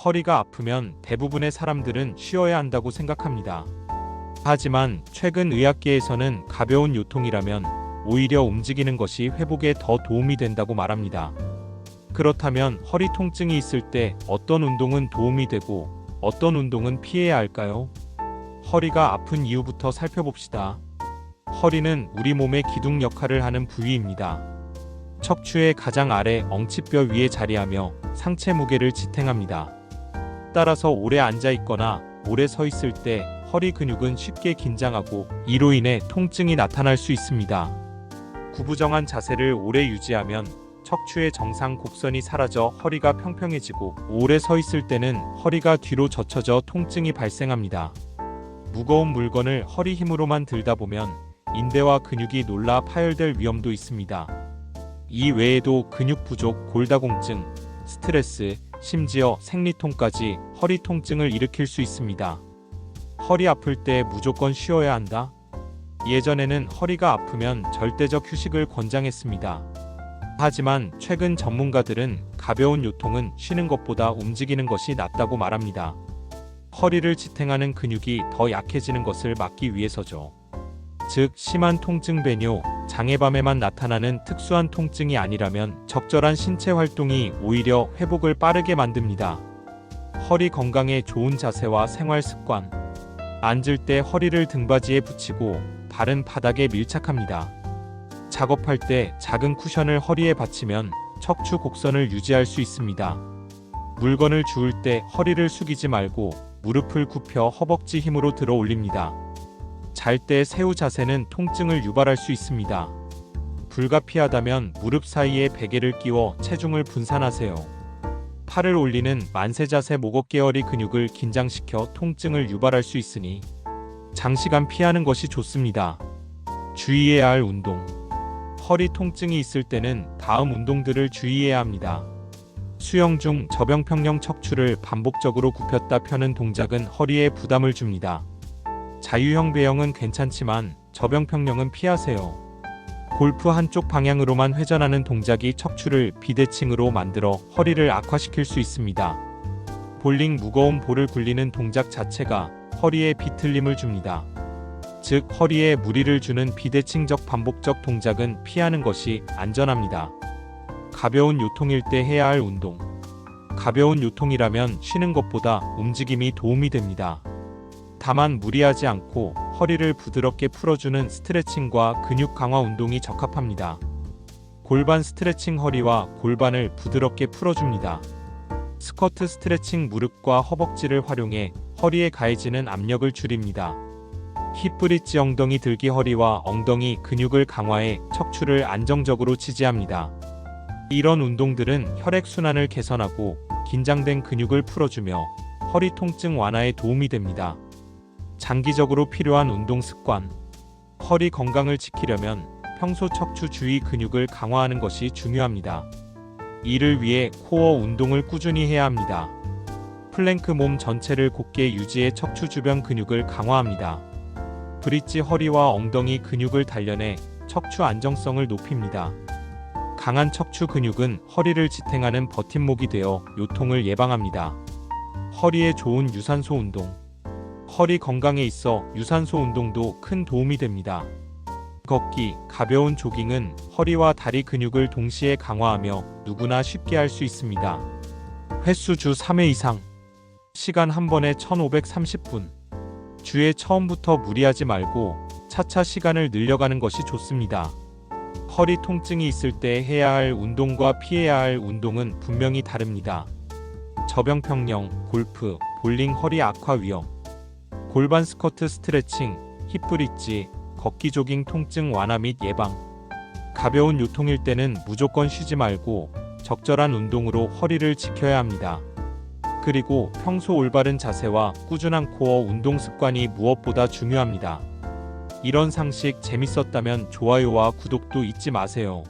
허리가 아프면 대부분의 사람들은 쉬어야 한다고 생각합니다. 하지만 최근 의학계에서는 가벼운 요통이라면 오히려 움직이는 것이 회복에 더 도움이 된다고 말합니다. 그렇다면 허리 통증이 있을 때 어떤 운동은 도움이 되고 어떤 운동은 피해야 할까요? 허리가 아픈 이유부터 살펴봅시다. 허리는 우리 몸의 기둥 역할을 하는 부위입니다. 척추의 가장 아래 엉치뼈 위에 자리하며 상체 무게를 지탱합니다. 따라서 오래 앉아 있거나 오래 서 있을 때 허리 근육은 쉽게 긴장하고 이로 인해 통증이 나타날 수 있습니다. 구부정한 자세를 오래 유지하면 척추의 정상 곡선이 사라져 허리가 평평해지고 오래 서 있을 때는 허리가 뒤로 젖혀져 통증이 발생합니다. 무거운 물건을 허리 힘으로만 들다 보면 인대와 근육이 놀라 파열될 위험도 있습니다. 이 외에도 근육 부족, 골다공증, 스트레스, 심지어 생리통까지 허리 통증을 일으킬 수 있습니다. 허리 아플 때 무조건 쉬어야 한다? 예전에는 허리가 아프면 절대적 휴식을 권장했습니다. 하지만 최근 전문가들은 가벼운 요통은 쉬는 것보다 움직이는 것이 낫다고 말합니다. 허리를 지탱하는 근육이 더 약해지는 것을 막기 위해서죠. 즉, 심한 통증 배뇨, 장애밤에만 나타나는 특수한 통증이 아니라면 적절한 신체 활동이 오히려 회복을 빠르게 만듭니다. 허리 건강에 좋은 자세와 생활 습관. 앉을 때 허리를 등받이에 붙이고 발은 바닥에 밀착합니다. 작업할 때 작은 쿠션을 허리에 받치면 척추 곡선을 유지할 수 있습니다. 물건을 주울 때 허리를 숙이지 말고 무릎을 굽혀 허벅지 힘으로 들어 올립니다. 잘 때 새우 자세는 통증을 유발할 수 있습니다. 불가피하다면 무릎 사이에 베개를 끼워 체중을 분산하세요. 팔을 올리는 만세 자세 목 어깨 허리 근육을 긴장시켜 통증을 유발할 수 있으니 장시간 피하는 것이 좋습니다. 주의해야 할 운동. 허리 통증이 있을 때는 다음 운동들을 주의해야 합니다. 수영 중 저병평형 척추를 반복적으로 굽혔다 펴는 동작은 허리에 부담을 줍니다. 자유형 배영은 괜찮지만 저병평형은 피하세요. 골프 한쪽 방향으로만 회전하는 동작이 척추를 비대칭으로 만들어 허리를 악화시킬 수 있습니다. 볼링 무거운 볼을 굴리는 동작 자체가 허리에 비틀림을 줍니다. 즉, 허리에 무리를 주는 비대칭적 반복적 동작은 피하는 것이 안전합니다. 가벼운 요통일 때 해야 할 운동. 가벼운 요통이라면 쉬는 것보다 움직임이 도움이 됩니다. 다만 무리하지 않고 허리를 부드럽게 풀어주는 스트레칭과 근육 강화 운동이 적합합니다. 골반 스트레칭 허리와 골반을 부드럽게 풀어줍니다. 스쿼트 스트레칭 무릎과 허벅지를 활용해 허리에 가해지는 압력을 줄입니다. 힙브릿지 엉덩이 들기 허리와 엉덩이 근육을 강화해 척추를 안정적으로 지지합니다. 이런 운동들은 혈액순환을 개선하고 긴장된 근육을 풀어주며 허리 통증 완화에 도움이 됩니다. 장기적으로 필요한 운동 습관. 허리 건강을 지키려면 평소 척추 주위 근육을 강화하는 것이 중요합니다. 이를 위해 코어 운동을 꾸준히 해야 합니다. 플랭크 몸 전체를 곧게 유지해 척추 주변 근육을 강화합니다. 브릿지 허리와 엉덩이 근육을 단련해 척추 안정성을 높입니다. 강한 척추 근육은 허리를 지탱하는 버팀목이 되어 요통을 예방합니다. 허리에 좋은 유산소 운동. 허리 건강에 있어 유산소 운동도 큰 도움이 됩니다. 걷기, 가벼운 조깅은 허리와 다리 근육을 동시에 강화하며 누구나 쉽게 할 수 있습니다. 횟수 주 3회 이상. 시간 한 번에 1530분. 주에 처음부터 무리하지 말고 차차 시간을 늘려가는 것이 좋습니다. 허리 통증이 있을 때 해야 할 운동과 피해야 할 운동은 분명히 다릅니다. 저병평형, 골프, 볼링 허리 악화 위험. 골반 스쿼트 스트레칭, 힙브릿지, 걷기 조깅 통증 완화 및 예방. 가벼운 요통일 때는 무조건 쉬지 말고 적절한 운동으로 허리를 지켜야 합니다. 그리고 평소 올바른 자세와 꾸준한 코어 운동 습관이 무엇보다 중요합니다. 이런 상식 재밌었다면 좋아요와 구독도 잊지 마세요.